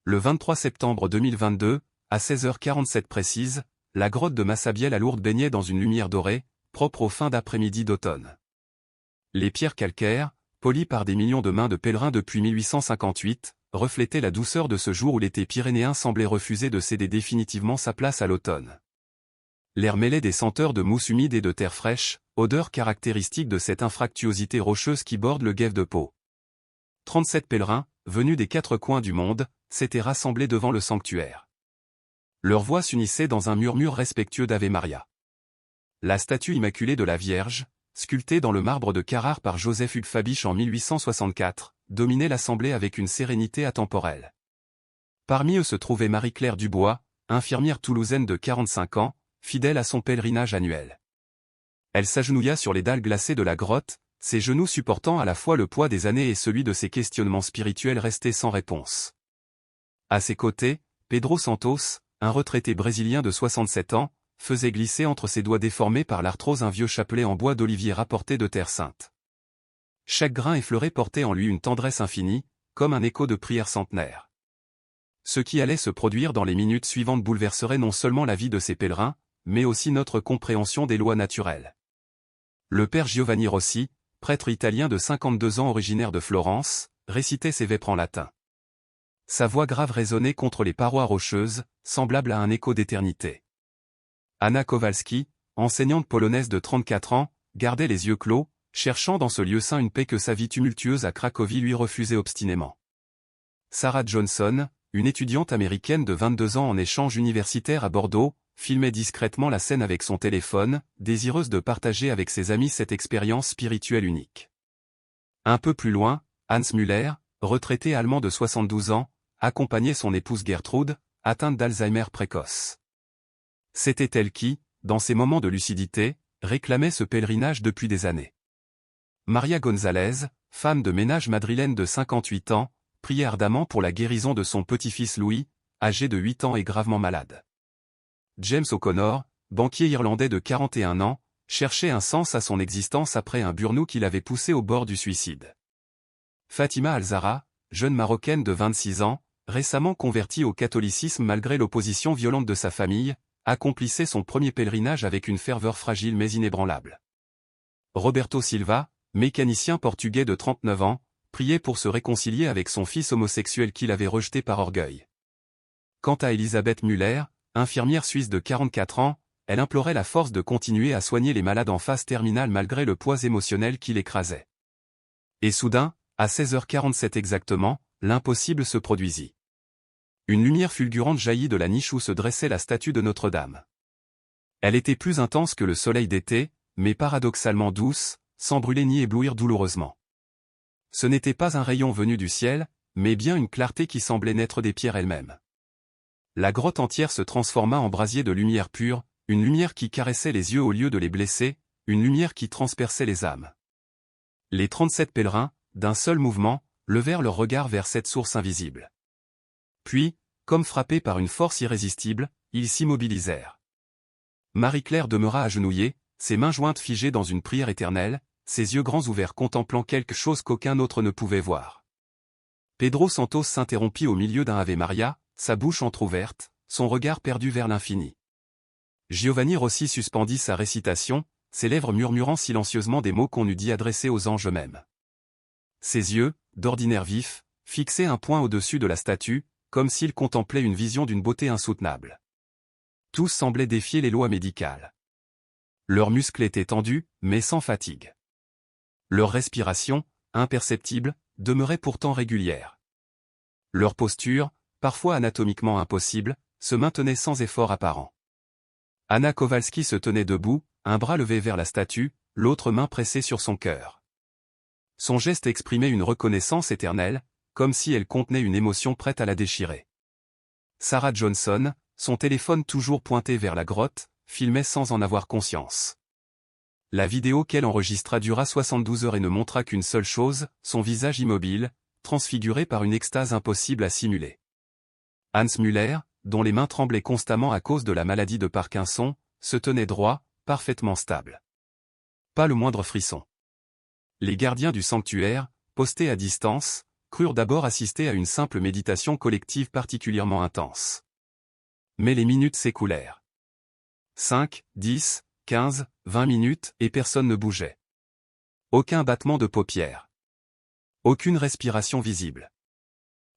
Le 23 septembre 2022, à 16h47 précise, la grotte de Massabielle à Lourdes baignait dans une lumière dorée, propre aux fins d'après-midi d'automne. Les pierres calcaires, polies par des millions de mains de pèlerins depuis 1858, reflétaient la douceur de ce jour où l'été pyrénéen semblait refuser de céder définitivement sa place à l'automne. L'air mêlait des senteurs de mousse humide et de terre fraîche, odeur caractéristique de cette infractuosité rocheuse qui borde le Guêves de Pau. 37 pèlerins, venus des 4 coins du monde, s'étaient rassemblés devant le sanctuaire. Leurs voix s'unissaient dans un murmure respectueux d'Ave Maria. La statue immaculée de la Vierge, sculptée dans le marbre de Carrare par Joseph Hugues Fabiche en 1864, dominait l'assemblée avec une sérénité atemporelle. Parmi eux se trouvait Marie-Claire Dubois, infirmière toulousaine de 45 ans, fidèle à son pèlerinage annuel. Elle s'agenouilla sur les dalles glacées de la grotte, ses genoux supportant à la fois le poids des années et celui de ses questionnements spirituels restés sans réponse. À ses côtés, Pedro Santos, un retraité brésilien de 67 ans, faisait glisser entre ses doigts déformés par l'arthrose un vieux chapelet en bois d'olivier rapporté de Terre Sainte. Chaque grain effleuré portait en lui une tendresse infinie, comme un écho de prière centenaire. Ce qui allait se produire dans les minutes suivantes bouleverserait non seulement la vie de ces pèlerins, mais aussi notre compréhension des lois naturelles. Le père Giovanni Rossi, prêtre italien de 52 ans originaire de Florence, récitait ses vêpres en latin. Sa voix grave résonnait contre les parois rocheuses, semblable à un écho d'éternité. Anna Kowalski, enseignante polonaise de 34 ans, gardait les yeux clos, cherchant dans ce lieu saint une paix que sa vie tumultueuse à Cracovie lui refusait obstinément. Sarah Johnson, une étudiante américaine de 22 ans en échange universitaire à Bordeaux, filmait discrètement la scène avec son téléphone, désireuse de partager avec ses amis cette expérience spirituelle unique. Un peu plus loin, Hans Müller, retraité allemand de 72 ans, accompagnait son épouse Gertrude, atteinte d'Alzheimer précoce. C'était elle qui, dans ses moments de lucidité, réclamait ce pèlerinage depuis des années. Maria González, femme de ménage madrilène de 58 ans, priait ardemment pour la guérison de son petit-fils Louis, âgé de 8 ans et gravement malade. James O'Connor, banquier irlandais de 41 ans, cherchait un sens à son existence après un burn-out qui l'avait poussé au bord du suicide. Fatima Alzara, jeune marocaine de 26 ans, récemment convertie au catholicisme malgré l'opposition violente de sa famille, accomplissait son premier pèlerinage avec une ferveur fragile mais inébranlable. Roberto Silva, mécanicien portugais de 39 ans, priait pour se réconcilier avec son fils homosexuel qu'il avait rejeté par orgueil. Quant à Elisabeth Müller, infirmière suisse de 44 ans, elle implorait la force de continuer à soigner les malades en phase terminale malgré le poids émotionnel qui l'écrasait. Et soudain, à 16h47 exactement, l'impossible se produisit. Une lumière fulgurante jaillit de la niche où se dressait la statue de Notre-Dame. Elle était plus intense que le soleil d'été, mais paradoxalement douce, sans brûler ni éblouir douloureusement. Ce n'était pas un rayon venu du ciel, mais bien une clarté qui semblait naître des pierres elles-mêmes. La grotte entière se transforma en brasier de lumière pure, une lumière qui caressait les yeux au lieu de les blesser, une lumière qui transperçait les âmes. Les 37 pèlerins, d'un seul mouvement, levèrent leur regard vers cette source invisible. Puis, comme frappés par une force irrésistible, ils s'immobilisèrent. Marie-Claire demeura agenouillée, ses mains jointes figées dans une prière éternelle, ses yeux grands ouverts contemplant quelque chose qu'aucun autre ne pouvait voir. Pedro Santos s'interrompit au milieu d'un Ave Maria, sa bouche entr'ouverte, son regard perdu vers l'infini. Giovanni Rossi suspendit sa récitation, ses lèvres murmurant silencieusement des mots qu'on eût dit adressés aux anges eux-mêmes. Ses yeux, d'ordinaire vifs, fixaient un point au-dessus de la statue, comme s'il contemplait une vision d'une beauté insoutenable. Tous semblaient défier les lois médicales. Leurs muscles étaient tendus, mais sans fatigue. Leur respiration, imperceptible, demeurait pourtant régulière. Leur posture, parfois anatomiquement impossible, se maintenait sans effort apparent. Anna Kowalski se tenait debout, un bras levé vers la statue, l'autre main pressée sur son cœur. Son geste exprimait une reconnaissance éternelle, comme si elle contenait une émotion prête à la déchirer. Sarah Johnson, son téléphone toujours pointé vers la grotte, filmait sans en avoir conscience. La vidéo qu'elle enregistra dura 72 heures et ne montra qu'une seule chose, son visage immobile, transfiguré par une extase impossible à simuler. Hans Müller, dont les mains tremblaient constamment à cause de la maladie de Parkinson, se tenait droit, parfaitement stable. Pas le moindre frisson. Les gardiens du sanctuaire, postés à distance, crurent d'abord assister à une simple méditation collective particulièrement intense. Mais les minutes s'écoulèrent. 5, 10, 15, 20 minutes, et personne ne bougeait. Aucun battement de paupières. Aucune respiration visible.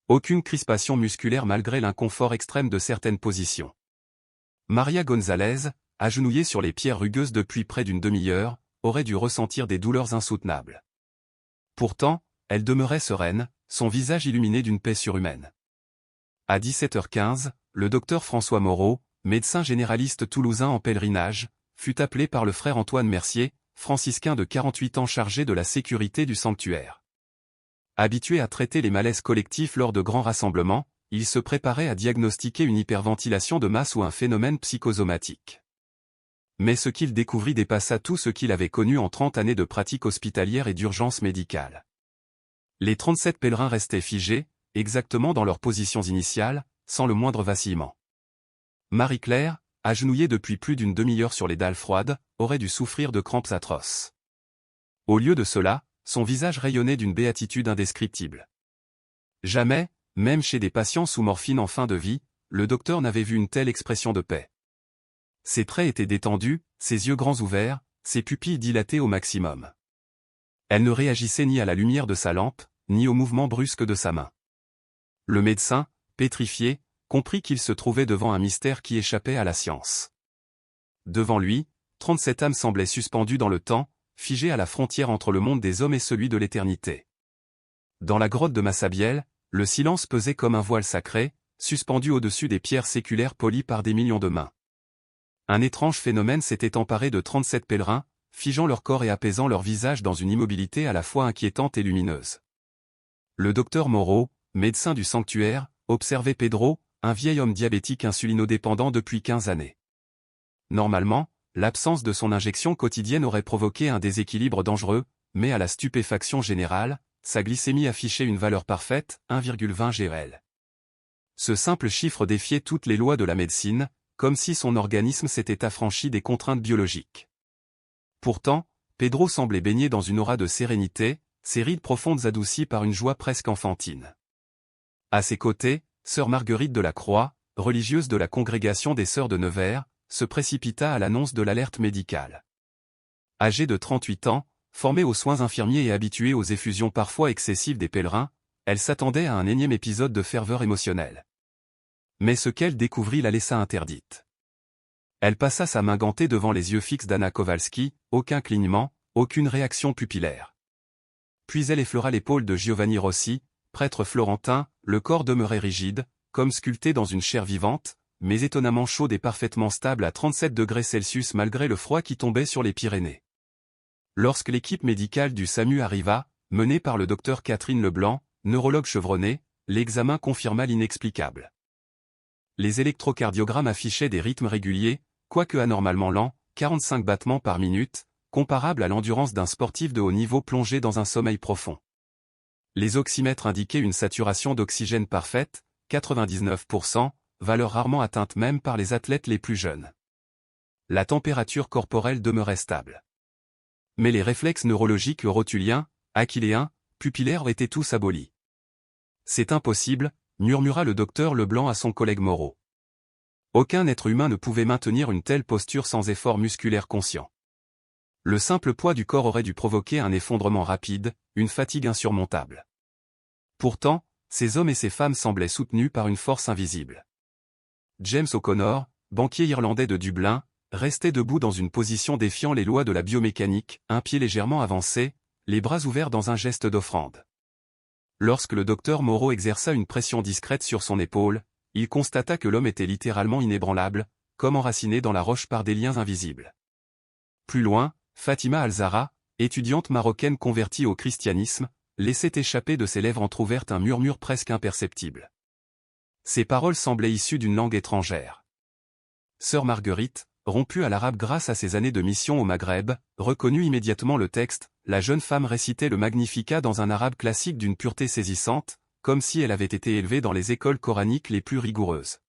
Aucune crispation musculaire malgré l'inconfort extrême de certaines positions. Maria Gonzalez, agenouillée sur les pierres rugueuses depuis près d'une demi-heure, aurait dû ressentir des douleurs insoutenables. Pourtant, elle demeurait sereine, son visage illuminé d'une paix surhumaine. À 17h15, le docteur François Moreau, médecin généraliste toulousain en pèlerinage, fut appelé par le frère Antoine Mercier, franciscain de 48 ans chargé de la sécurité du sanctuaire. Habitué à traiter les malaises collectifs lors de grands rassemblements, il se préparait à diagnostiquer une hyperventilation de masse ou un phénomène psychosomatique. Mais ce qu'il découvrit dépassa tout ce qu'il avait connu en 30 années de pratique hospitalière et d'urgence médicale. Les 37 pèlerins restaient figés, exactement dans leurs positions initiales, sans le moindre vacillement. Marie-Claire, agenouillée depuis plus d'une demi-heure sur les dalles froides, aurait dû souffrir de crampes atroces. Au lieu de cela, son visage rayonnait d'une béatitude indescriptible. Jamais, même chez des patients sous morphine en fin de vie, le docteur n'avait vu une telle expression de paix. Ses traits étaient détendus, ses yeux grands ouverts, ses pupilles dilatées au maximum. Elle ne réagissait ni à la lumière de sa lampe, ni au mouvement brusque de sa main. Le médecin, pétrifié, comprit qu'il se trouvait devant un mystère qui échappait à la science. Devant lui, 37 âmes semblaient suspendues dans le temps, figées à la frontière entre le monde des hommes et celui de l'éternité. Dans la grotte de Massabielle, le silence pesait comme un voile sacré, suspendu au-dessus des pierres séculaires polies par des millions de mains. Un étrange phénomène s'était emparé de 37 pèlerins, figeant leur corps et apaisant leur visage dans une immobilité à la fois inquiétante et lumineuse. Le docteur Moreau, médecin du sanctuaire, observait Pedro, un vieil homme diabétique insulinodépendant depuis 15 années. Normalement, l'absence de son injection quotidienne aurait provoqué un déséquilibre dangereux, mais à la stupéfaction générale, sa glycémie affichait une valeur parfaite, 1,20 gl. Ce simple chiffre défiait toutes les lois de la médecine, comme si son organisme s'était affranchi des contraintes biologiques. Pourtant, Pedro semblait baigner dans une aura de sérénité, ses rides profondes adoucies par une joie presque enfantine. À ses côtés, sœur Marguerite de la Croix, religieuse de la congrégation des Sœurs de Nevers, se précipita à l'annonce de l'alerte médicale. Âgée de 38 ans, formée aux soins infirmiers et habituée aux effusions parfois excessives des pèlerins, elle s'attendait à un énième épisode de ferveur émotionnelle. Mais ce qu'elle découvrit la laissa interdite. Elle passa sa main gantée devant les yeux fixes d'Anna Kowalski, aucun clignement, aucune réaction pupillaire. Puis elle effleura l'épaule de Giovanni Rossi, prêtre florentin, le corps demeurait rigide, comme sculpté dans une chair vivante, mais étonnamment chaude et parfaitement stable à 37 degrés Celsius malgré le froid qui tombait sur les Pyrénées. Lorsque l'équipe médicale du SAMU arriva, menée par le docteur Catherine Leblanc, neurologue chevronnée, l'examen confirma l'inexplicable. Les électrocardiogrammes affichaient des rythmes réguliers, quoique anormalement lents, 45 battements par minute, comparables à l'endurance d'un sportif de haut niveau plongé dans un sommeil profond. Les oxymètres indiquaient une saturation d'oxygène parfaite, 99%, valeur rarement atteinte même par les athlètes les plus jeunes. La température corporelle demeurait stable. Mais les réflexes neurologiques rotuliens, achilléens, pupillaires étaient tous abolis. « C'est impossible », murmura le docteur Leblanc à son collègue Moreau. Aucun être humain ne pouvait maintenir une telle posture sans effort musculaire conscient. Le simple poids du corps aurait dû provoquer un effondrement rapide, une fatigue insurmontable. Pourtant, ces hommes et ces femmes semblaient soutenus par une force invisible. James O'Connor, banquier irlandais de Dublin, restait debout dans une position défiant les lois de la biomécanique, un pied légèrement avancé, les bras ouverts dans un geste d'offrande. Lorsque le docteur Moreau exerça une pression discrète sur son épaule, il constata que l'homme était littéralement inébranlable, comme enraciné dans la roche par des liens invisibles. Plus loin, Fatima Alzara, étudiante marocaine convertie au christianisme, laissait échapper de ses lèvres entr'ouvertes un murmure presque imperceptible. Ces paroles semblaient issues d'une langue étrangère. Sœur Marguerite, rompue à l'arabe grâce à ses années de mission au Maghreb, reconnut immédiatement le texte. La jeune femme récitait le Magnificat dans un arabe classique d'une pureté saisissante, comme si elle avait été élevée dans les écoles coraniques les plus rigoureuses.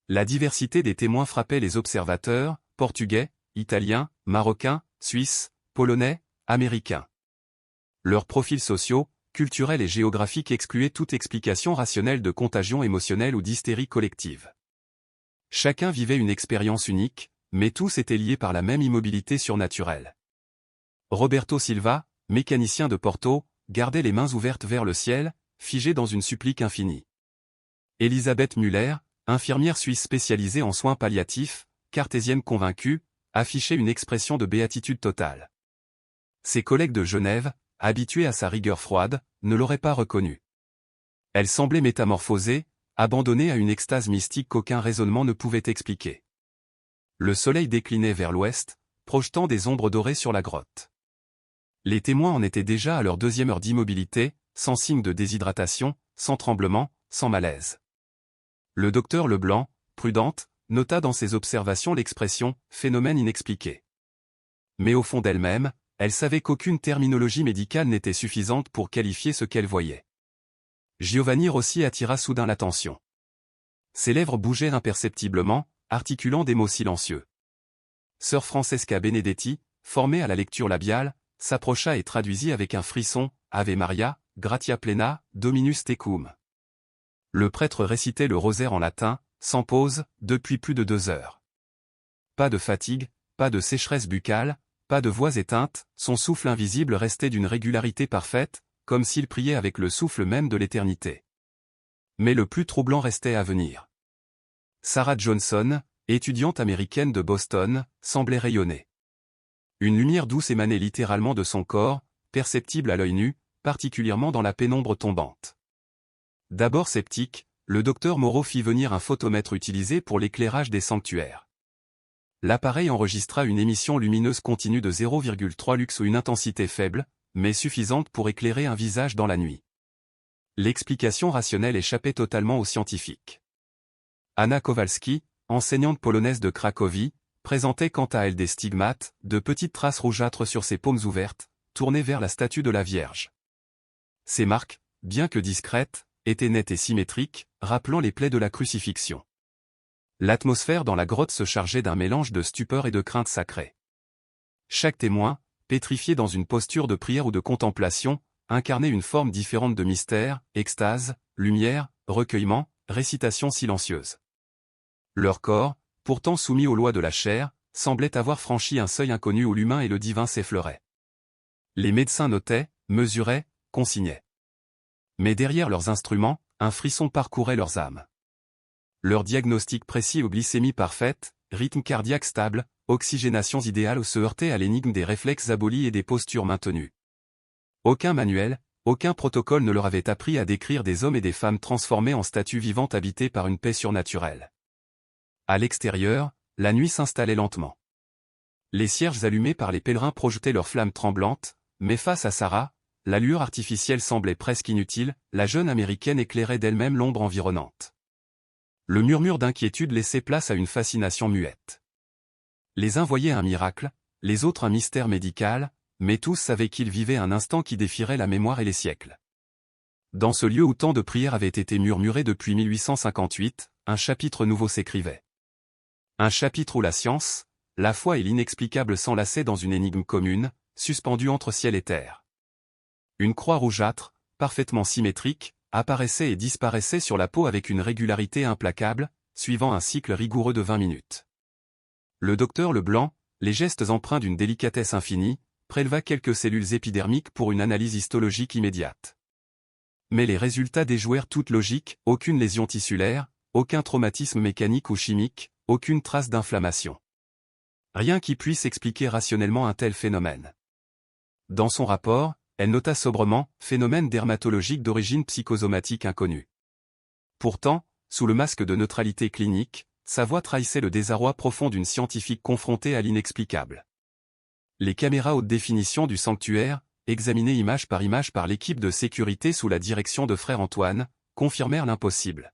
La diversité des témoins frappait les observateurs, portugais, italiens, marocains, suisses, polonais, américains. Leurs profils sociaux, culturelle et géographique excluait toute explication rationnelle de contagion émotionnelle ou d'hystérie collective. Chacun vivait une expérience unique, mais tous étaient liés par la même immobilité surnaturelle. Roberto Silva, mécanicien de Porto, gardait les mains ouvertes vers le ciel, figé dans une supplique infinie. Elisabeth Müller, infirmière suisse spécialisée en soins palliatifs, cartésienne convaincue, affichait une expression de béatitude totale. Ses collègues de Genève, habitués à sa rigueur froide, ne l'auraient pas reconnue. Elle semblait métamorphosée, abandonnée à une extase mystique qu'aucun raisonnement ne pouvait expliquer. Le soleil déclinait vers l'ouest, projetant des ombres dorées sur la grotte. Les témoins en étaient déjà à leur 2e heure d'immobilité, sans signe de déshydratation, sans tremblement, sans malaise. Le docteur Leblanc, prudente, nota dans ses observations l'expression « phénomène inexpliqué ». Mais au fond d'elle-même, elle savait qu'aucune terminologie médicale n'était suffisante pour qualifier ce qu'elle voyait. Giovanni Rossi attira soudain l'attention. Ses lèvres bougeaient imperceptiblement, articulant des mots silencieux. Sœur Francesca Benedetti, formée à la lecture labiale, s'approcha et traduisit avec un frisson « Ave Maria, gratia plena, Dominus tecum ». Le prêtre récitait le rosaire en latin, sans pause, depuis plus de 2 heures. Pas de fatigue, pas de sécheresse buccale, pas de voix éteintes, son souffle invisible restait d'une régularité parfaite, comme s'il priait avec le souffle même de l'éternité. Mais le plus troublant restait à venir. Sarah Johnson, étudiante américaine de Boston, semblait rayonner. Une lumière douce émanait littéralement de son corps, perceptible à l'œil nu, particulièrement dans la pénombre tombante. D'abord sceptique, le docteur Moreau fit venir un photomètre utilisé pour l'éclairage des sanctuaires. L'appareil enregistra une émission lumineuse continue de 0,3 lux ou une intensité faible, mais suffisante pour éclairer un visage dans la nuit. L'explication rationnelle échappait totalement aux scientifiques. Anna Kowalski, enseignante polonaise de Cracovie, présentait quant à elle des stigmates, de petites traces rougeâtres sur ses paumes ouvertes, tournées vers la statue de la Vierge. Ces marques, bien que discrètes, étaient nettes et symétriques, rappelant les plaies de la crucifixion. L'atmosphère dans la grotte se chargeait d'un mélange de stupeur et de crainte sacrée. Chaque témoin, pétrifié dans une posture de prière ou de contemplation, incarnait une forme différente de mystère, extase, lumière, recueillement, récitation silencieuse. Leur corps, pourtant soumis aux lois de la chair, semblait avoir franchi un seuil inconnu où l'humain et le divin s'effleuraient. Les médecins notaient, mesuraient, consignaient. Mais derrière leurs instruments, un frisson parcourait leurs âmes. Leur diagnostic précis aux glycémies parfaites, rythme cardiaque stable, oxygénations idéales se heurtaient à l'énigme des réflexes abolis et des postures maintenues. Aucun manuel, aucun protocole ne leur avait appris à décrire des hommes et des femmes transformés en statues vivantes habitées par une paix surnaturelle. À l'extérieur, la nuit s'installait lentement. Les cierges allumés par les pèlerins projetaient leurs flammes tremblantes, mais face à Sarah, la lueur artificielle semblait presque inutile, la jeune américaine éclairait d'elle-même l'ombre environnante. Le murmure d'inquiétude laissait place à une fascination muette. Les uns voyaient un miracle, les autres un mystère médical, mais tous savaient qu'ils vivaient un instant qui défierait la mémoire et les siècles. Dans ce lieu où tant de prières avaient été murmurées depuis 1858, un chapitre nouveau s'écrivait. Un chapitre où la science, la foi et l'inexplicable s'enlaçaient dans une énigme commune, suspendue entre ciel et terre. Une croix rougeâtre, parfaitement symétrique, apparaissait et disparaissait sur la peau avec une régularité implacable, suivant un cycle rigoureux de 20 minutes. Le docteur Leblanc, les gestes empreints d'une délicatesse infinie, préleva quelques cellules épidermiques pour une analyse histologique immédiate. Mais les résultats déjouèrent toute logique, aucune lésion tissulaire, aucun traumatisme mécanique ou chimique, aucune trace d'inflammation. Rien qui puisse expliquer rationnellement un tel phénomène. Dans son rapport, elle nota sobrement « phénomène dermatologique d'origine psychosomatique inconnue ». Pourtant, sous le masque de neutralité clinique, sa voix trahissait le désarroi profond d'une scientifique confrontée à l'inexplicable. Les caméras haute définition du sanctuaire, examinées image par l'équipe de sécurité sous la direction de frère Antoine, confirmèrent l'impossible.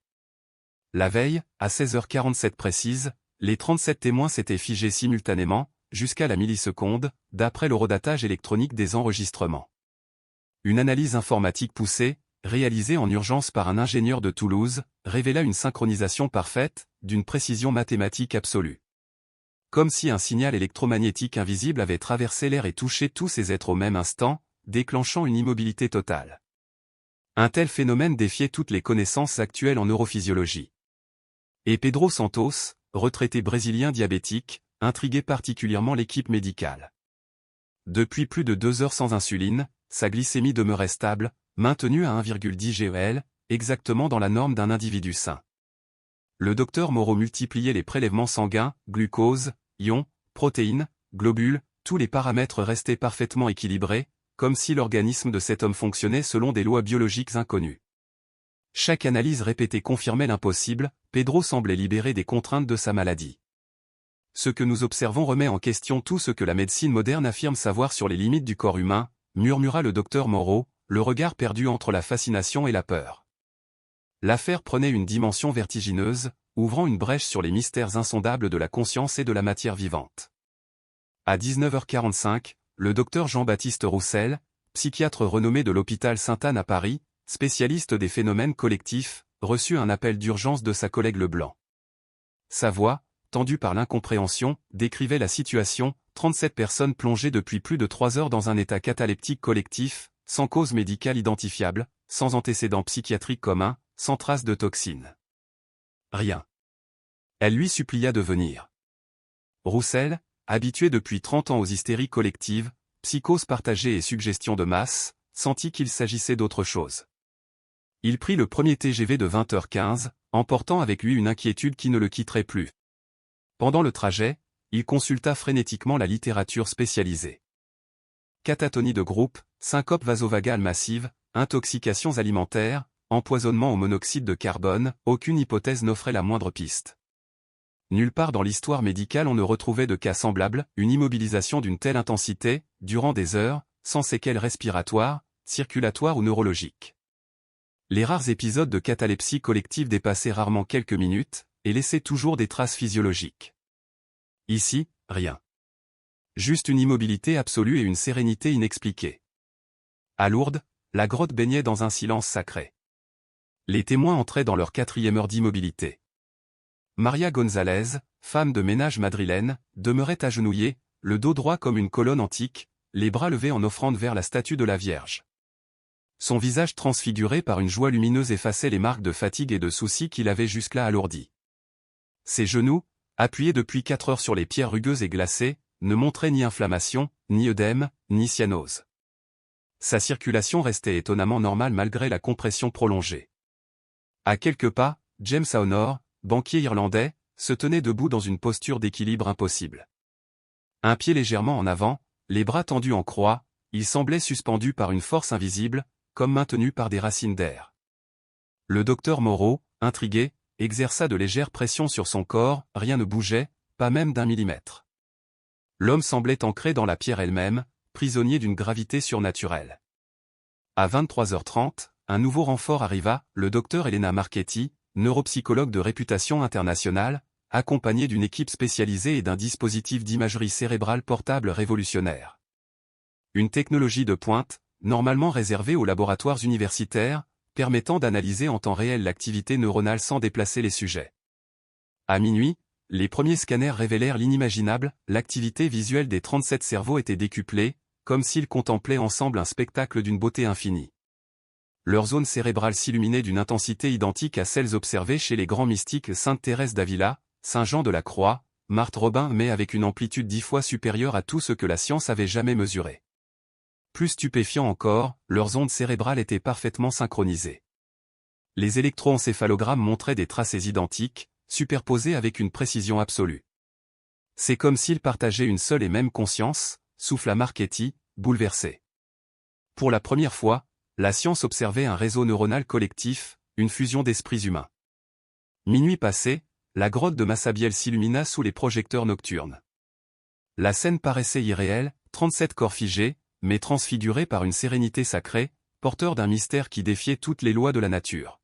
La veille, à 16h47 précise, les 37 témoins s'étaient figés simultanément, jusqu'à la milliseconde, d'après l'horodatage électronique des enregistrements. Une analyse informatique poussée, réalisée en urgence par un ingénieur de Toulouse, révéla une synchronisation parfaite, d'une précision mathématique absolue. Comme si un signal électromagnétique invisible avait traversé l'air et touché tous ces êtres au même instant, déclenchant une immobilité totale. Un tel phénomène défiait toutes les connaissances actuelles en neurophysiologie. Et Pedro Santos, retraité brésilien diabétique, intriguait particulièrement l'équipe médicale. Depuis plus de 2 heures sans insuline, sa glycémie demeurait stable, maintenue à 1,10 GEL, exactement dans la norme d'un individu sain. Le docteur Moreau multipliait les prélèvements sanguins, glucose, ions, protéines, globules, tous les paramètres restaient parfaitement équilibrés, comme si l'organisme de cet homme fonctionnait selon des lois biologiques inconnues. Chaque analyse répétée confirmait l'impossible, Pedro semblait libéré des contraintes de sa maladie. Ce que nous observons remet en question tout ce que la médecine moderne affirme savoir sur les limites du corps humain, murmura le docteur Moreau, le regard perdu entre la fascination et la peur. L'affaire prenait une dimension vertigineuse, ouvrant une brèche sur les mystères insondables de la conscience et de la matière vivante. À 19h45, le docteur Jean-Baptiste Roussel, psychiatre renommé de l'hôpital Sainte-Anne à Paris, spécialiste des phénomènes collectifs, reçut un appel d'urgence de sa collègue Leblanc. Sa voix, tendue par l'incompréhension, décrivait la situation, 37 personnes plongées depuis plus de 3 heures dans un état cataleptique collectif, sans cause médicale identifiable, sans antécédent psychiatrique commun, sans trace de toxines. Rien. Elle lui supplia de venir. Roussel, habitué depuis 30 ans aux hystéries collectives, psychoses partagées et suggestions de masse, sentit qu'il s'agissait d'autre chose. Il prit le premier TGV de 20h15, emportant avec lui une inquiétude qui ne le quitterait plus. Pendant le trajet, il consulta frénétiquement la littérature spécialisée. Catatonie de groupe, syncope vasovagale massive, intoxications alimentaires, empoisonnement au monoxyde de carbone, aucune hypothèse n'offrait la moindre piste. Nulle part dans l'histoire médicale on ne retrouvait de cas semblables, une immobilisation d'une telle intensité, durant des heures, sans séquelles respiratoires, circulatoires ou neurologiques. Les rares épisodes de catalepsie collective dépassaient rarement quelques minutes, et laissaient toujours des traces physiologiques. Ici, rien. Juste une immobilité absolue et une sérénité inexpliquée. À Lourdes, la grotte baignait dans un silence sacré. Les témoins entraient dans leur 4e heure d'immobilité. Maria González, femme de ménage madrilène, demeurait agenouillée, le dos droit comme une colonne antique, les bras levés en offrande vers la statue de la Vierge. Son visage transfiguré par une joie lumineuse effaçait les marques de fatigue et de soucis qui l'avaient jusque-là alourdi. Ses genoux, appuyés depuis 4 heures sur les pierres rugueuses et glacées, ne montraient ni inflammation, ni œdème, ni cyanose. Sa circulation restait étonnamment normale malgré la compression prolongée. À quelques pas, James Aonor, banquier irlandais, se tenait debout dans une posture d'équilibre impossible. Un pied légèrement en avant, les bras tendus en croix, il semblait suspendu par une force invisible, comme maintenu par des racines d'air. Le docteur Moreau, intrigué, exerça de légères pressions sur son corps, rien ne bougeait, pas même d'1 millimètre. L'homme semblait ancré dans la pierre elle-même, prisonnier d'une gravité surnaturelle. À 23h30, un nouveau renfort arriva, le docteur Elena Marchetti, neuropsychologue de réputation internationale, accompagné d'une équipe spécialisée et d'un dispositif d'imagerie cérébrale portable révolutionnaire. Une technologie de pointe, normalement réservée aux laboratoires universitaires, permettant d'analyser en temps réel l'activité neuronale sans déplacer les sujets. À minuit, les premiers scanners révélèrent l'inimaginable, l'activité visuelle des 37 cerveaux était décuplée, comme s'ils contemplaient ensemble un spectacle d'une beauté infinie. Leurs zones cérébrales s'illuminaient d'une intensité identique à celles observées chez les grands mystiques Sainte Thérèse d'Avila, Saint Jean de la Croix, Marthe Robin, mais avec une amplitude 10 fois supérieure à tout ce que la science avait jamais mesuré. Plus stupéfiant encore, leurs ondes cérébrales étaient parfaitement synchronisées. Les électroencéphalogrammes montraient des tracés identiques, superposés avec une précision absolue. C'est comme s'ils partageaient une seule et même conscience, souffla Marchetti, bouleversé. Pour la première fois, la science observait un réseau neuronal collectif, une fusion d'esprits humains. Minuit passé, la grotte de Massabielle s'illumina sous les projecteurs nocturnes. La scène paraissait irréelle, 37 corps figés, mais transfigurés par une sérénité sacrée, porteurs d'un mystère qui défiait toutes les lois de la nature.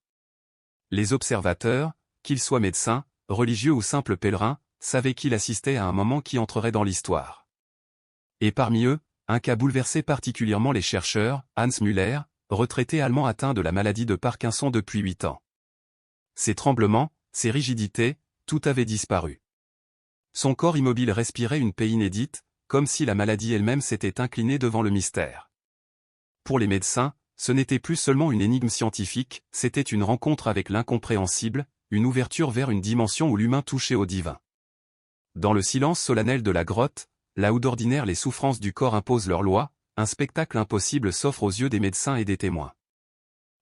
Les observateurs, qu'ils soient médecins, religieux ou simples pèlerins, savaient qu'ils assistaient à un moment qui entrerait dans l'histoire. Et parmi eux, un cas bouleversait particulièrement les chercheurs, Hans Müller, retraité allemand atteint de la maladie de Parkinson depuis 8 ans. Ses tremblements, ses rigidités, tout avait disparu. Son corps immobile respirait une paix inédite, comme si la maladie elle-même s'était inclinée devant le mystère. Pour les médecins, ce n'était plus seulement une énigme scientifique, c'était une rencontre avec l'incompréhensible, une ouverture vers une dimension où l'humain touchait au divin. Dans le silence solennel de la grotte, là où d'ordinaire les souffrances du corps imposent leurs lois, un spectacle impossible s'offre aux yeux des médecins et des témoins.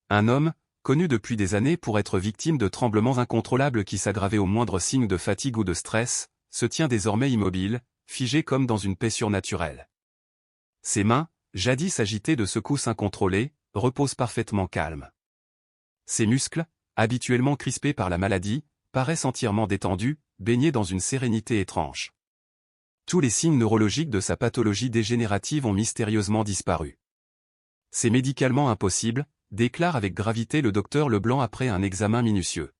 Un homme, connu depuis des années pour être victime de tremblements incontrôlables qui s'aggravaient au moindre signe de fatigue ou de stress, se tient désormais immobile, figé comme dans une paix surnaturelle. Ses mains, jadis agitées de secousses incontrôlées, reposent parfaitement calmes. Ses muscles, habituellement crispés par la maladie, paraissent entièrement détendus, baignés dans une sérénité étrange. Tous les signes neurologiques de sa pathologie dégénérative ont mystérieusement disparu. C'est médicalement impossible, déclare avec gravité le docteur Leblanc après un examen minutieux.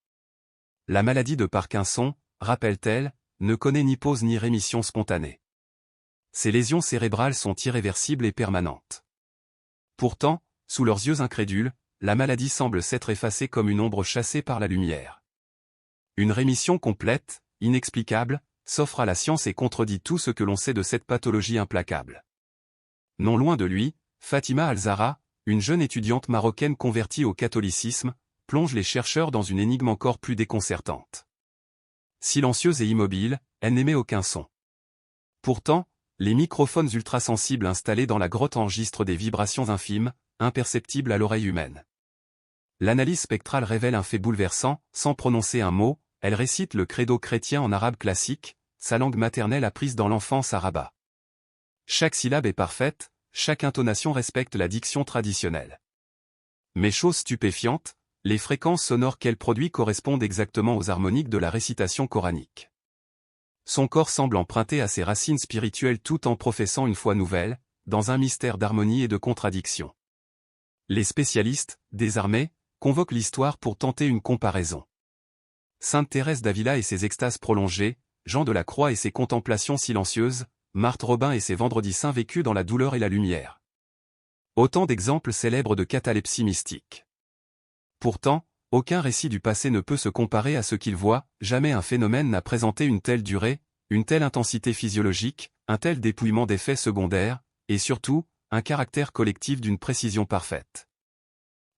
La maladie de Parkinson, rappelle-t-elle, ne connaît ni pause ni rémission spontanée. Ces lésions cérébrales sont irréversibles et permanentes. Pourtant, sous leurs yeux incrédules, la maladie semble s'être effacée comme une ombre chassée par la lumière. Une rémission complète, inexplicable, s'offre à la science et contredit tout ce que l'on sait de cette pathologie implacable. Non loin de lui, Fatima Al-Zahra, une jeune étudiante marocaine convertie au catholicisme, plonge les chercheurs dans une énigme encore plus déconcertante. Silencieuse et immobile, elle n'émet aucun son. Pourtant, les microphones ultrasensibles installés dans la grotte enregistrent des vibrations infimes, imperceptibles à l'oreille humaine. L'analyse spectrale révèle un fait bouleversant, sans prononcer un mot, elle récite le credo chrétien en arabe classique, sa langue maternelle apprise dans l'enfance à Rabat. Chaque syllabe est parfaite, chaque intonation respecte la diction traditionnelle. Mais chose stupéfiante, les fréquences sonores qu'elle produit correspondent exactement aux harmoniques de la récitation coranique. Son corps semble emprunter à ses racines spirituelles tout en professant une foi nouvelle, dans un mystère d'harmonie et de contradiction. Les spécialistes, désarmés, convoquent l'histoire pour tenter une comparaison. Sainte Thérèse d'Avila et ses extases prolongées, Jean de la Croix et ses contemplations silencieuses, Marthe Robin et ses vendredis saints vécus dans la douleur et la lumière. Autant d'exemples célèbres de catalepsie mystique. Pourtant, aucun récit du passé ne peut se comparer à ce qu'il voit, jamais un phénomène n'a présenté une telle durée, une telle intensité physiologique, un tel dépouillement d'effets secondaires, et surtout, un caractère collectif d'une précision parfaite.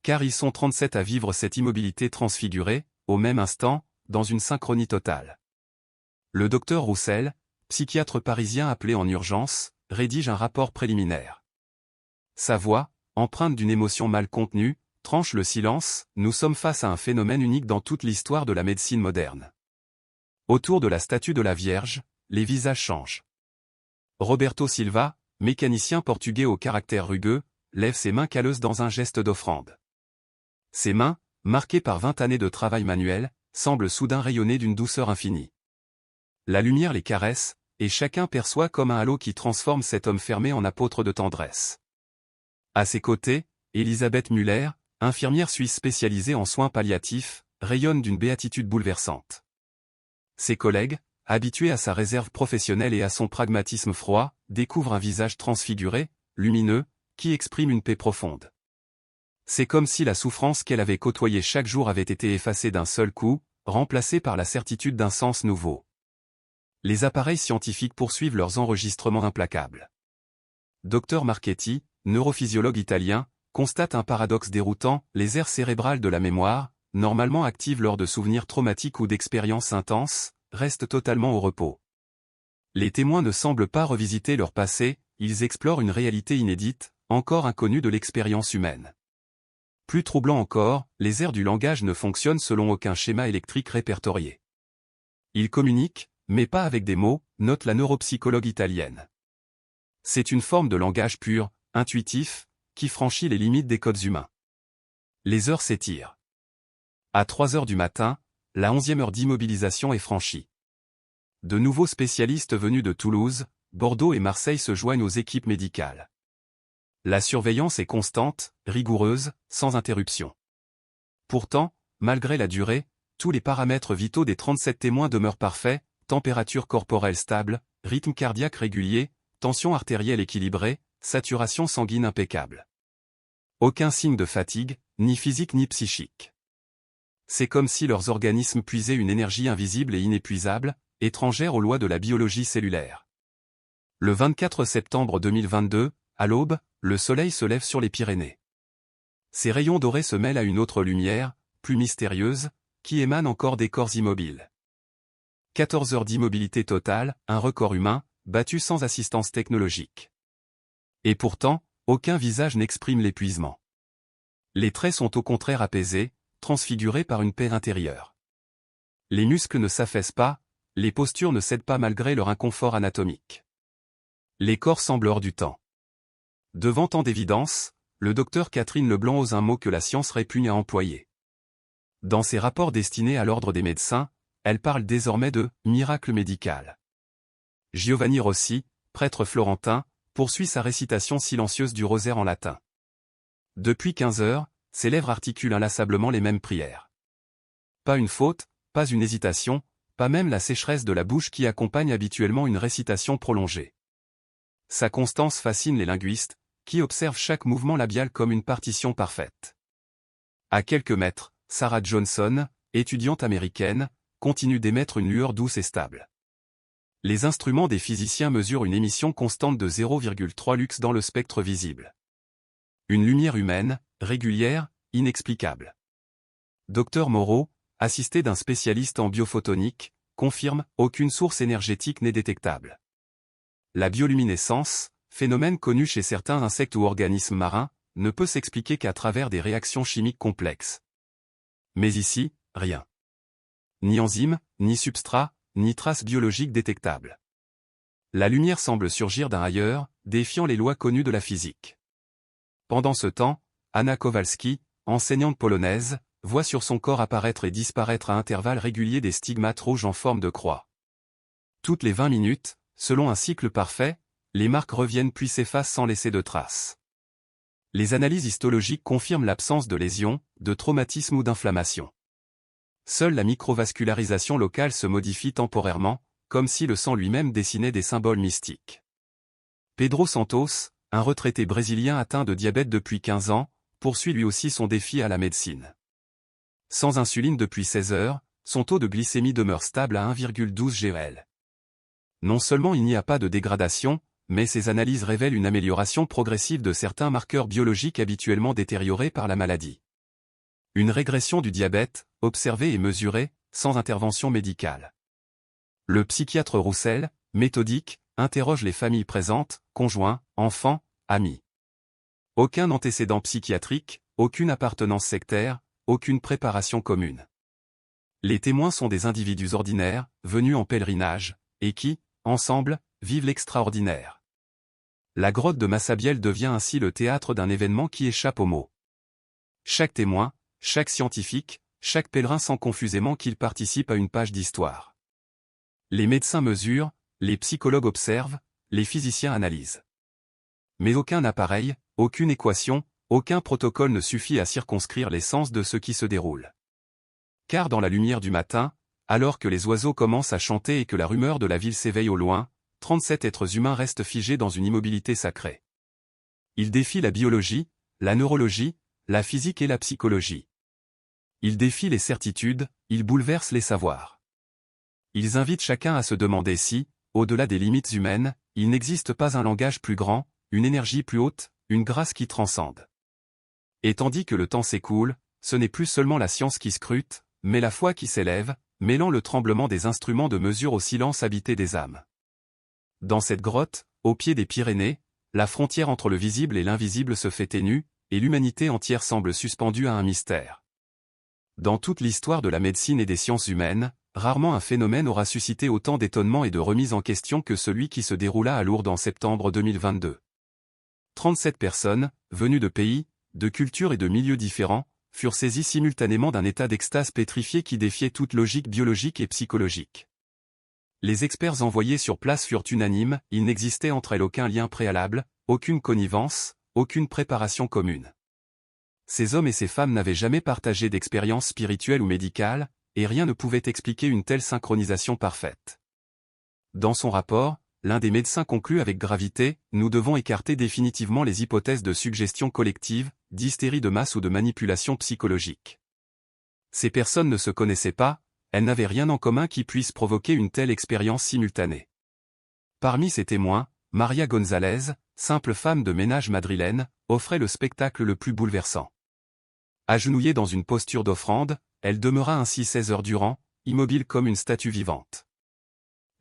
Car ils sont 37 à vivre cette immobilité transfigurée, au même instant, dans une synchronie totale. Le docteur Roussel, psychiatre parisien appelé en urgence, rédige un rapport préliminaire. Sa voix, empreinte d'une émotion mal contenue, tranche le silence, nous sommes face à un phénomène unique dans toute l'histoire de la médecine moderne. Autour de la statue de la Vierge, les visages changent. Roberto Silva, mécanicien portugais au caractère rugueux, lève ses mains calleuses dans un geste d'offrande. Ses mains, marquées par 20 années de travail manuel, semblent soudain rayonner d'une douceur infinie. La lumière les caresse, et chacun perçoit comme un halo qui transforme cet homme fermé en apôtre de tendresse. À ses côtés, Elisabeth Müller, infirmière suisse spécialisée en soins palliatifs, rayonne d'une béatitude bouleversante. Ses collègues, habitués à sa réserve professionnelle et à son pragmatisme froid, découvrent un visage transfiguré, lumineux, qui exprime une paix profonde. C'est comme si la souffrance qu'elle avait côtoyée chaque jour avait été effacée d'un seul coup, remplacée par la certitude d'un sens nouveau. Les appareils scientifiques poursuivent leurs enregistrements implacables. Dr Marchetti, neurophysiologue italien, constate un paradoxe déroutant, les aires cérébrales de la mémoire, normalement actives lors de souvenirs traumatiques ou d'expériences intenses, restent totalement au repos. Les témoins ne semblent pas revisiter leur passé, ils explorent une réalité inédite, encore inconnue de l'expérience humaine. Plus troublant encore, les aires du langage ne fonctionnent selon aucun schéma électrique répertorié. Ils communiquent, mais pas avec des mots, note la neuropsychologue italienne. C'est une forme de langage pur, intuitif, qui franchit les limites des codes humains. Les heures s'étirent. À 3 heures du matin, la 11e heure d'immobilisation est franchie. De nouveaux spécialistes venus de Toulouse, Bordeaux et Marseille se joignent aux équipes médicales. La surveillance est constante, rigoureuse, sans interruption. Pourtant, malgré la durée, tous les paramètres vitaux des 37 témoins demeurent parfaits, température corporelle stable, rythme cardiaque régulier, tension artérielle équilibrée, saturation sanguine impeccable. Aucun signe de fatigue, ni physique ni psychique. C'est comme si leurs organismes puisaient une énergie invisible et inépuisable, étrangère aux lois de la biologie cellulaire. Le 24 septembre 2022, à l'aube, le soleil se lève sur les Pyrénées. Ces rayons dorés se mêlent à une autre lumière, plus mystérieuse, qui émane encore des corps immobiles. 14 heures d'immobilité totale, un record humain, battu sans assistance technologique. Et pourtant, aucun visage n'exprime l'épuisement. Les traits sont au contraire apaisés, transfigurés par une paix intérieure. Les muscles ne s'affaissent pas, les postures ne cèdent pas malgré leur inconfort anatomique. Les corps semblent hors du temps. Devant tant d'évidence, le docteur Catherine Leblanc ose un mot que la science répugne à employer. Dans ses rapports destinés à l'ordre des médecins, elle parle désormais de « miracle médical ». Giovanni Rossi, prêtre florentin, poursuit sa récitation silencieuse du rosaire en latin. Depuis 15 heures, ses lèvres articulent inlassablement les mêmes prières. Pas une faute, pas une hésitation, pas même la sécheresse de la bouche qui accompagne habituellement une récitation prolongée. Sa constance fascine les linguistes, qui observent chaque mouvement labial comme une partition parfaite. À quelques mètres, Sarah Johnson, étudiante américaine, continue d'émettre une lueur douce et stable. Les instruments des physiciens mesurent une émission constante de 0,3 lux dans le spectre visible. Une lumière humaine, régulière, inexplicable. Dr Moreau, assisté d'un spécialiste en biophotonique, confirme « aucune source énergétique n'est détectable ». La bioluminescence, phénomène connu chez certains insectes ou organismes marins, ne peut s'expliquer qu'à travers des réactions chimiques complexes. Mais ici, rien. Ni enzymes, ni substrat, ni traces biologiques détectables. La lumière semble surgir d'un ailleurs, défiant les lois connues de la physique. Pendant ce temps, Anna Kowalski, enseignante polonaise, voit sur son corps apparaître et disparaître à intervalles réguliers des stigmates rouges en forme de croix. Toutes les 20 minutes, selon un cycle parfait, les marques reviennent puis s'effacent sans laisser de traces. Les analyses histologiques confirment l'absence de lésions, de traumatisme ou d'inflammation. Seule la microvascularisation locale se modifie temporairement, comme si le sang lui-même dessinait des symboles mystiques. Pedro Santos, un retraité brésilien atteint de diabète depuis 15 ans, poursuit lui aussi son défi à la médecine. Sans insuline depuis 16 heures, son taux de glycémie demeure stable à 1,12 g/l. Non seulement il n'y a pas de dégradation, mais ses analyses révèlent une amélioration progressive de certains marqueurs biologiques habituellement détériorés par la maladie. Une régression du diabète, observée et mesurée, sans intervention médicale. Le psychiatre Roussel, méthodique, interroge les familles présentes, conjoints, enfants, amis. Aucun antécédent psychiatrique, aucune appartenance sectaire, aucune préparation commune. Les témoins sont des individus ordinaires, venus en pèlerinage, et qui, ensemble, vivent l'extraordinaire. La grotte de Massabielle devient ainsi le théâtre d'un événement qui échappe aux mots. Chaque témoin, chaque scientifique, chaque pèlerin sent confusément qu'il participe à une page d'histoire. Les médecins mesurent, les psychologues observent, les physiciens analysent. Mais aucun appareil, aucune équation, aucun protocole ne suffit à circonscrire l'essence de ce qui se déroule. Car dans la lumière du matin, alors que les oiseaux commencent à chanter et que la rumeur de la ville s'éveille au loin, 37 êtres humains restent figés dans une immobilité sacrée. Ils défient la biologie, la neurologie, la physique et la psychologie. Ils défient les certitudes, ils bouleversent les savoirs. Ils invitent chacun à se demander si, au-delà des limites humaines, il n'existe pas un langage plus grand, une énergie plus haute, une grâce qui transcende. Et tandis que le temps s'écoule, ce n'est plus seulement la science qui scrute, mais la foi qui s'élève, mêlant le tremblement des instruments de mesure au silence habité des âmes. Dans cette grotte, au pied des Pyrénées, la frontière entre le visible et l'invisible se fait ténue, et l'humanité entière semble suspendue à un mystère. Dans toute l'histoire de la médecine et des sciences humaines, rarement un phénomène aura suscité autant d'étonnement et de remise en question que celui qui se déroula à Lourdes en septembre 2022. 37 personnes, venues de pays, de cultures et de milieux différents, furent saisies simultanément d'un état d'extase pétrifié qui défiait toute logique biologique et psychologique. Les experts envoyés sur place furent unanimes, il n'existait entre elles aucun lien préalable, aucune connivence, aucune préparation commune. Ces hommes et ces femmes n'avaient jamais partagé d'expérience spirituelle ou médicale, et rien ne pouvait expliquer une telle synchronisation parfaite. Dans son rapport, l'un des médecins conclut avec gravité, nous devons écarter définitivement les hypothèses de suggestion collective, d'hystérie de masse ou de manipulation psychologique. Ces personnes ne se connaissaient pas, elles n'avaient rien en commun qui puisse provoquer une telle expérience simultanée. Parmi ces témoins, Maria González, simple femme de ménage madrilène, offrait le spectacle le plus bouleversant. Agenouillée dans une posture d'offrande, elle demeura ainsi 16 heures durant, immobile comme une statue vivante.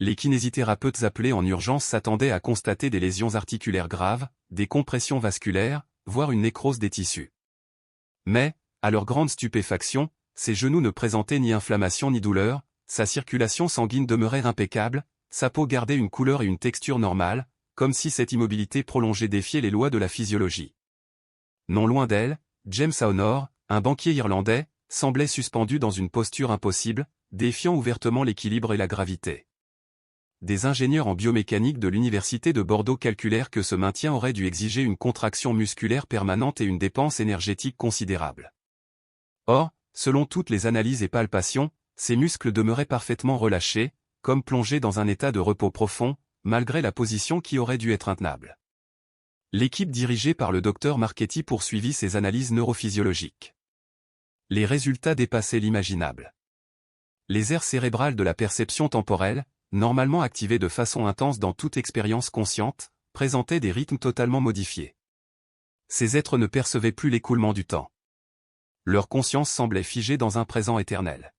Les kinésithérapeutes appelés en urgence s'attendaient à constater des lésions articulaires graves, des compressions vasculaires, voire une nécrose des tissus. Mais, à leur grande stupéfaction, ses genoux ne présentaient ni inflammation ni douleur, sa circulation sanguine demeurait impeccable, sa peau gardait une couleur et une texture normale, comme si cette immobilité prolongée défiait les lois de la physiologie. Non loin d'elle, James O'Nor, un banquier irlandais, semblait suspendu dans une posture impossible, défiant ouvertement l'équilibre et la gravité. Des ingénieurs en biomécanique de l'université de Bordeaux calculèrent que ce maintien aurait dû exiger une contraction musculaire permanente et une dépense énergétique considérable. Or, selon toutes les analyses et palpations, ces muscles demeuraient parfaitement relâchés, comme plongés dans un état de repos profond, malgré la position qui aurait dû être intenable. L'équipe dirigée par le docteur Marchetti poursuivit ses analyses neurophysiologiques. Les résultats dépassaient l'imaginable. Les aires cérébrales de la perception temporelle, normalement activées de façon intense dans toute expérience consciente, présentaient des rythmes totalement modifiés. Ces êtres ne percevaient plus l'écoulement du temps. Leur conscience semblait figée dans un présent éternel.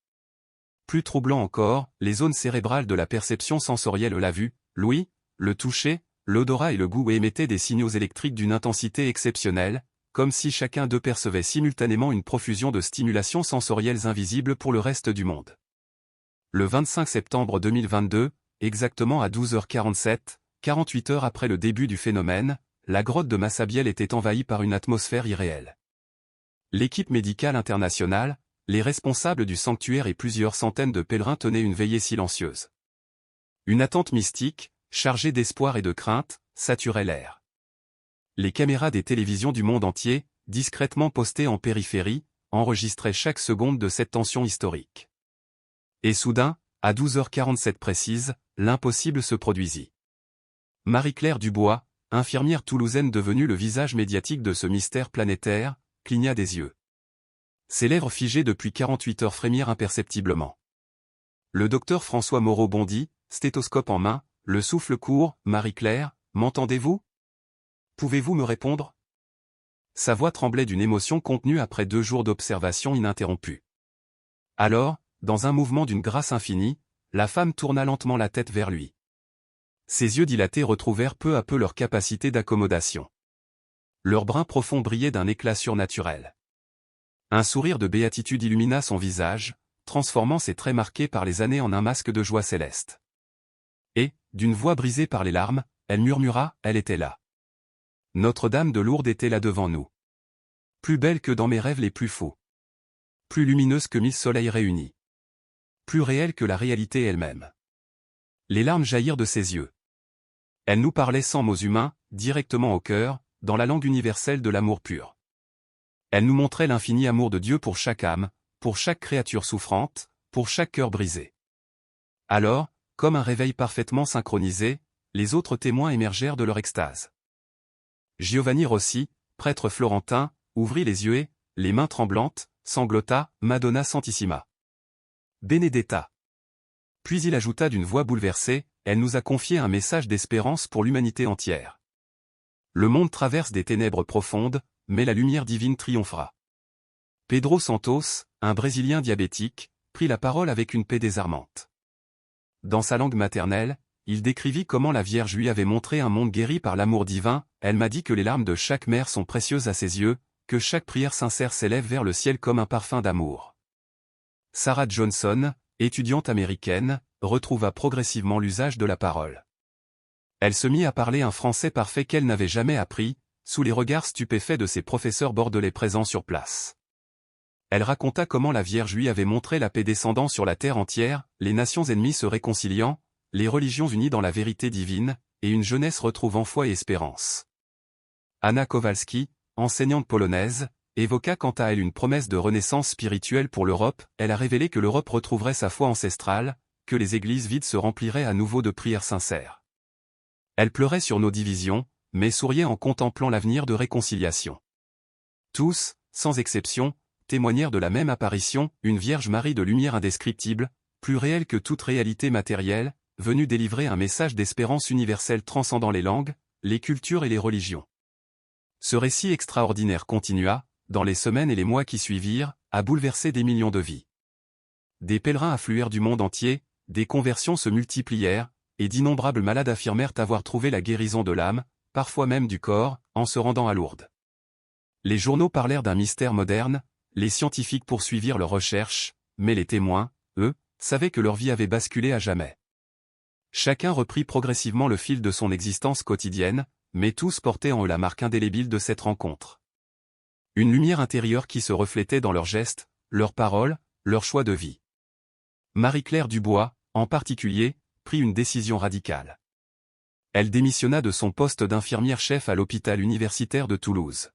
Plus troublant encore, les zones cérébrales de la perception sensorielle la vue, l'ouïe, le toucher, l'odorat et le goût émettaient des signaux électriques d'une intensité exceptionnelle, comme si chacun d'eux percevait simultanément une profusion de stimulations sensorielles invisibles pour le reste du monde. Le 25 septembre 2022, exactement à 12h47, 48 heures après le début du phénomène, la grotte de Massabielle était envahie par une atmosphère irréelle. L'équipe médicale internationale, les responsables du sanctuaire et plusieurs centaines de pèlerins tenaient une veillée silencieuse. Une attente mystique, chargée d'espoir et de crainte, saturait l'air. Les caméras des télévisions du monde entier, discrètement postées en périphérie, enregistraient chaque seconde de cette tension historique. Et soudain, à 12h47 précise, l'impossible se produisit. Marie-Claire Dubois, infirmière toulousaine devenue le visage médiatique de ce mystère planétaire, cligna des yeux. Ses lèvres figées depuis 48 heures frémirent imperceptiblement. Le docteur François Moreau bondit, stéthoscope en main, le souffle court. « Marie-Claire, m'entendez-vous? Pouvez-vous me répondre ?» Sa voix tremblait d'une émotion contenue après 2 jours d'observation ininterrompue. Alors, dans un mouvement d'une grâce infinie, la femme tourna lentement la tête vers lui. Ses yeux dilatés retrouvèrent peu à peu leur capacité d'accommodation. Leur brun profond brillait d'un éclat surnaturel. Un sourire de béatitude illumina son visage, transformant ses traits marqués par les années en un masque de joie céleste. Et, d'une voix brisée par les larmes, elle murmura, « Elle était là. Notre-Dame de Lourdes était là devant nous. Plus belle que dans mes rêves les plus fous. Plus lumineuse que 1000 soleils réunis. Plus réelle que la réalité elle-même. » Les larmes jaillirent de ses yeux. Elle nous parlait sans mots humains, directement au cœur, dans la langue universelle de l'amour pur. Elle nous montrait l'infini amour de Dieu pour chaque âme, pour chaque créature souffrante, pour chaque cœur brisé. Alors, comme un réveil parfaitement synchronisé, les autres témoins émergèrent de leur extase. Giovanni Rossi, prêtre florentin, ouvrit les yeux et, les mains tremblantes, sanglota, « Madonna Santissima. Benedetta. » Puis il ajouta d'une voix bouleversée, « Elle nous a confié un message d'espérance pour l'humanité entière. Le monde traverse des ténèbres profondes, mais la lumière divine triomphera. » Pedro Santos, un Brésilien diabétique, prit la parole avec une paix désarmante. Dans sa langue maternelle, il décrivit comment la Vierge lui avait montré un monde guéri par l'amour divin. « Elle m'a dit que les larmes de chaque mère sont précieuses à ses yeux, que chaque prière sincère s'élève vers le ciel comme un parfum d'amour. » Sarah Johnson, étudiante américaine, retrouva progressivement l'usage de la parole. Elle se mit à parler un français parfait qu'elle n'avait jamais appris, sous les regards stupéfaits de ses professeurs bordelais présents sur place. Elle raconta comment la Vierge lui avait montré la paix descendant sur la terre entière, les nations ennemies se réconciliant, les religions unies dans la vérité divine, et une jeunesse retrouvant foi et espérance. Anna Kowalski, enseignante polonaise, évoqua quant à elle une promesse de renaissance spirituelle pour l'Europe. Elle a révélé que l'Europe retrouverait sa foi ancestrale, que les églises vides se rempliraient à nouveau de prières sincères. Elle pleurait sur nos divisions, mais souriait en contemplant l'avenir de réconciliation. Tous, sans exception, témoignèrent de la même apparition, une Vierge Marie de lumière indescriptible, plus réelle que toute réalité matérielle, venue délivrer un message d'espérance universelle transcendant les langues, les cultures et les religions. Ce récit extraordinaire continua, dans les semaines et les mois qui suivirent, a bouleversé des millions de vies. Des pèlerins affluèrent du monde entier, des conversions se multiplièrent, et d'innombrables malades affirmèrent avoir trouvé la guérison de l'âme, parfois même du corps, en se rendant à Lourdes. Les journaux parlèrent d'un mystère moderne, les scientifiques poursuivirent leurs recherches, mais les témoins, eux, savaient que leur vie avait basculé à jamais. Chacun reprit progressivement le fil de son existence quotidienne, mais tous portaient en eux la marque indélébile de cette rencontre. Une lumière intérieure qui se reflétait dans leurs gestes, leurs paroles, leurs choix de vie. Marie-Claire Dubois, en particulier, prit une décision radicale. Elle démissionna de son poste d'infirmière-chef à l'hôpital universitaire de Toulouse.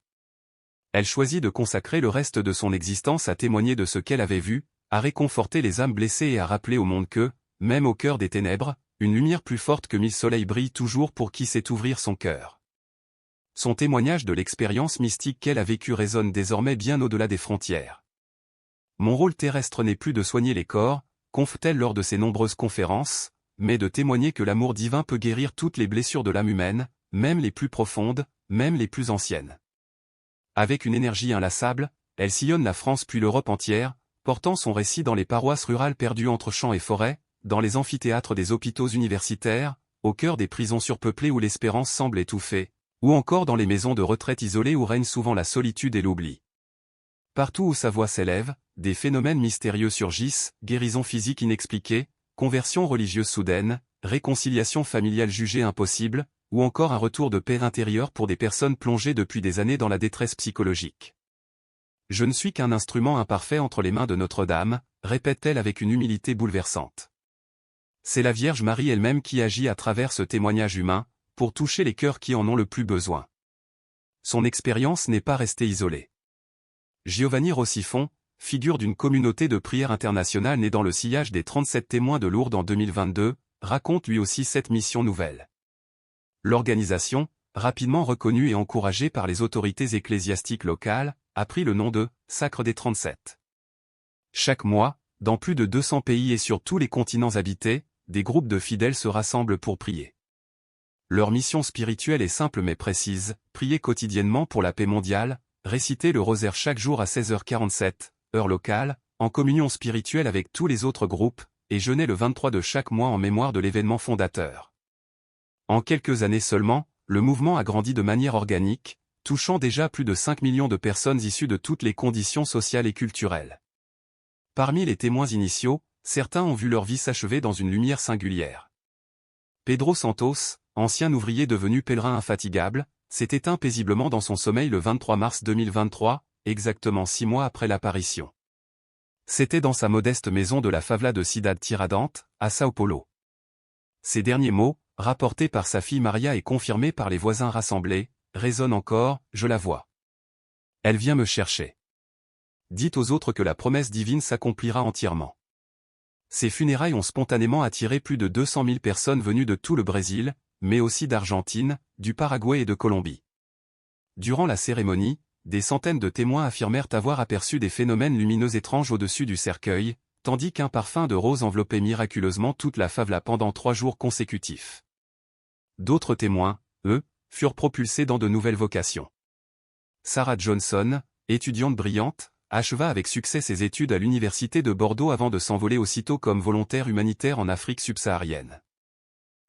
Elle choisit de consacrer le reste de son existence à témoigner de ce qu'elle avait vu, à réconforter les âmes blessées et à rappeler au monde que, même au cœur des ténèbres, une lumière plus forte que 1000 soleils brille toujours pour qui sait ouvrir son cœur. Son témoignage de l'expérience mystique qu'elle a vécue résonne désormais bien au-delà des frontières. Mon rôle terrestre n'est plus de soigner les corps, confe-t-elle lors de ses nombreuses conférences, mais de témoigner que l'amour divin peut guérir toutes les blessures de l'âme humaine, même les plus profondes, même les plus anciennes. Avec une énergie inlassable, elle sillonne la France puis l'Europe entière, portant son récit dans les paroisses rurales perdues entre champs et forêts, dans les amphithéâtres des hôpitaux universitaires, au cœur des prisons surpeuplées où l'espérance semble étouffée, ou encore dans les maisons de retraite isolées où règne souvent la solitude et l'oubli. Partout où sa voix s'élève, des phénomènes mystérieux surgissent, guérison physique inexpliquée, conversion religieuse soudaine, réconciliation familiale jugée impossible, ou encore un retour de paix intérieure pour des personnes plongées depuis des années dans la détresse psychologique. Je ne suis qu'un instrument imparfait entre les mains de Notre-Dame, répète-t-elle avec une humilité bouleversante. C'est la Vierge Marie elle-même qui agit à travers ce témoignage humain, pour toucher les cœurs qui en ont le plus besoin. Son expérience n'est pas restée isolée. Giovanni Rossifon, figure d'une communauté de prière internationale née dans le sillage des 37 témoins de Lourdes en 2022, raconte lui aussi cette mission nouvelle. L'organisation, rapidement reconnue et encouragée par les autorités ecclésiastiques locales, a pris le nom de « Sacre des 37 ». Chaque mois, dans plus de 200 pays et sur tous les continents habités, des groupes de fidèles se rassemblent pour prier. Leur mission spirituelle est simple mais précise, prier quotidiennement pour la paix mondiale, réciter le rosaire chaque jour à 16h47, heure locale, en communion spirituelle avec tous les autres groupes, et jeûner le 23 de chaque mois en mémoire de l'événement fondateur. En quelques années seulement, le mouvement a grandi de manière organique, touchant déjà plus de 5 millions de personnes issues de toutes les conditions sociales et culturelles. Parmi les témoins initiaux, certains ont vu leur vie s'achever dans une lumière singulière. Pedro Santos, ancien ouvrier devenu pèlerin infatigable, s'est éteint paisiblement dans son sommeil le 23 mars 2023, exactement 6 mois après l'apparition. C'était dans sa modeste maison de la favela de Cidade Tiradentes, à Sao Paulo. Ces derniers mots, rapportés par sa fille Maria et confirmés par les voisins rassemblés, résonnent encore, je la vois. Elle vient me chercher. Dites aux autres que la promesse divine s'accomplira entièrement. Ces funérailles ont spontanément attiré plus de 200 000 personnes venues de tout le Brésil, mais aussi d'Argentine, du Paraguay et de Colombie. Durant la cérémonie, des centaines de témoins affirmèrent avoir aperçu des phénomènes lumineux étranges au-dessus du cercueil, tandis qu'un parfum de rose enveloppait miraculeusement toute la favela pendant 3 jours consécutifs. D'autres témoins, eux, furent propulsés dans de nouvelles vocations. Sarah Johnson, étudiante brillante, acheva avec succès ses études à l'université de Bordeaux avant de s'envoler aussitôt comme volontaire humanitaire en Afrique subsaharienne.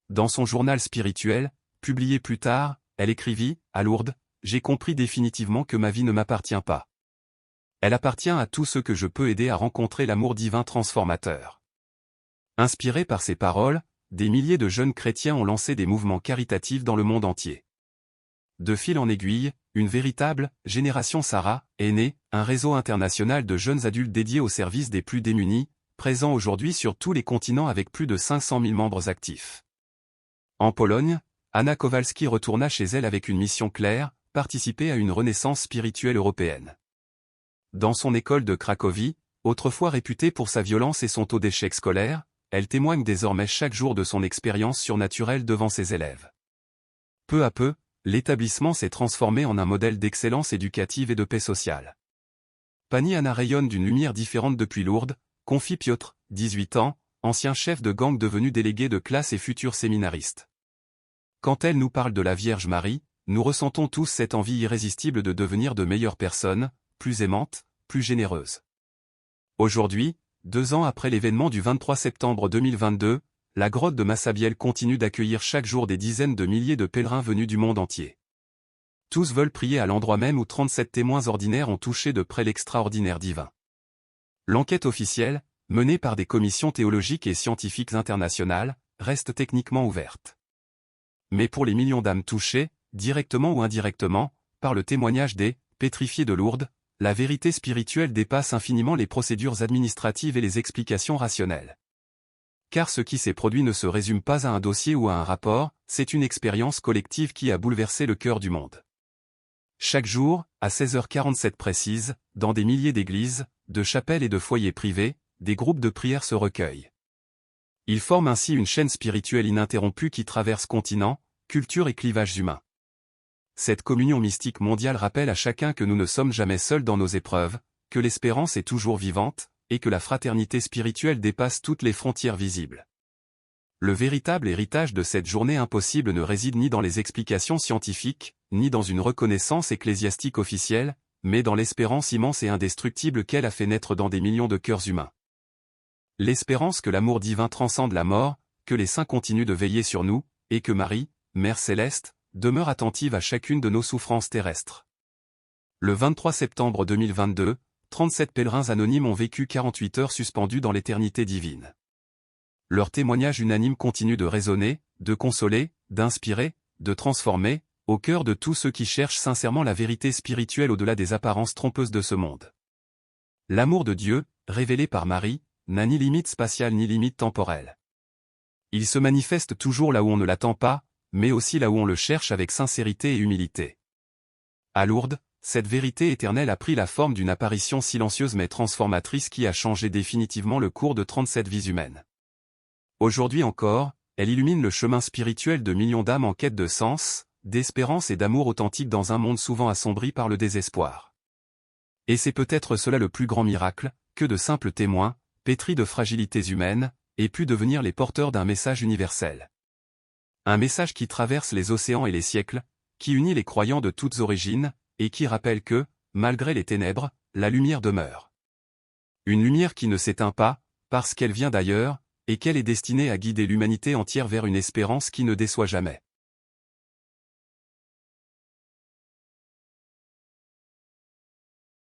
Dans son journal spirituel, publié plus tard, elle écrivit, à Lourdes, « J'ai compris définitivement que ma vie ne m'appartient pas. Elle appartient à tous ceux que je peux aider à rencontrer l'amour divin transformateur. » Inspirés par ces paroles, des milliers de jeunes chrétiens ont lancé des mouvements caritatifs dans le monde entier. De fil en aiguille, une véritable « Génération Sarah » est née, un réseau international de jeunes adultes dédiés au service des plus démunis, présent aujourd'hui sur tous les continents avec plus de 500 000 membres actifs. En Pologne, Anna Kowalski retourna chez elle avec une mission claire, participer à une renaissance spirituelle européenne. Dans son école de Cracovie, autrefois réputée pour sa violence et son taux d'échec scolaire, elle témoigne désormais chaque jour de son expérience surnaturelle devant ses élèves. Peu à peu, l'établissement s'est transformé en un modèle d'excellence éducative et de paix sociale. Pani Anna rayonne d'une lumière différente depuis Lourdes, confie Piotr, 18 ans, ancien chef de gang devenu délégué de classe et futur séminariste. Quand elle nous parle de la Vierge Marie, nous ressentons tous cette envie irrésistible de devenir de meilleures personnes, plus aimante, plus généreuse. Aujourd'hui, 2 ans après l'événement du 23 septembre 2022, la grotte de Massabielle continue d'accueillir chaque jour des dizaines de milliers de pèlerins venus du monde entier. Tous veulent prier à l'endroit même où 37 témoins ordinaires ont touché de près l'extraordinaire divin. L'enquête officielle, menée par des commissions théologiques et scientifiques internationales, reste techniquement ouverte. Mais pour les millions d'âmes touchées, directement ou indirectement, par le témoignage des « pétrifiés de Lourdes », la vérité spirituelle dépasse infiniment les procédures administratives et les explications rationnelles. Car ce qui s'est produit ne se résume pas à un dossier ou à un rapport, c'est une expérience collective qui a bouleversé le cœur du monde. Chaque jour, à 16h47 précises, dans des milliers d'églises, de chapelles et de foyers privés, des groupes de prière se recueillent. Ils forment ainsi une chaîne spirituelle ininterrompue qui traverse continents, cultures et clivages humains. Cette communion mystique mondiale rappelle à chacun que nous ne sommes jamais seuls dans nos épreuves, que l'espérance est toujours vivante, et que la fraternité spirituelle dépasse toutes les frontières visibles. Le véritable héritage de cette journée impossible ne réside ni dans les explications scientifiques, ni dans une reconnaissance ecclésiastique officielle, mais dans l'espérance immense et indestructible qu'elle a fait naître dans des millions de cœurs humains. L'espérance que l'amour divin transcende la mort, que les saints continuent de veiller sur nous, et que Marie, Mère Céleste, demeure attentive à chacune de nos souffrances terrestres. Le 23 septembre 2022, 37 pèlerins anonymes ont vécu 48 heures suspendues dans l'éternité divine. Leur témoignage unanime continue de résonner, de consoler, d'inspirer, de transformer, au cœur de tous ceux qui cherchent sincèrement la vérité spirituelle au-delà des apparences trompeuses de ce monde. L'amour de Dieu, révélé par Marie, n'a ni limite spatiale ni limite temporelle. Il se manifeste toujours là où on ne l'attend pas, mais aussi là où on le cherche avec sincérité et humilité. À Lourdes, cette vérité éternelle a pris la forme d'une apparition silencieuse mais transformatrice qui a changé définitivement le cours de 37 vies humaines. Aujourd'hui encore, elle illumine le chemin spirituel de millions d'âmes en quête de sens, d'espérance et d'amour authentique dans un monde souvent assombri par le désespoir. Et c'est peut-être cela le plus grand miracle, que de simples témoins, pétris de fragilités humaines, aient pu devenir les porteurs d'un message universel. Un message qui traverse les océans et les siècles, qui unit les croyants de toutes origines, et qui rappelle que, malgré les ténèbres, la lumière demeure. Une lumière qui ne s'éteint pas, parce qu'elle vient d'ailleurs, et qu'elle est destinée à guider l'humanité entière vers une espérance qui ne déçoit jamais.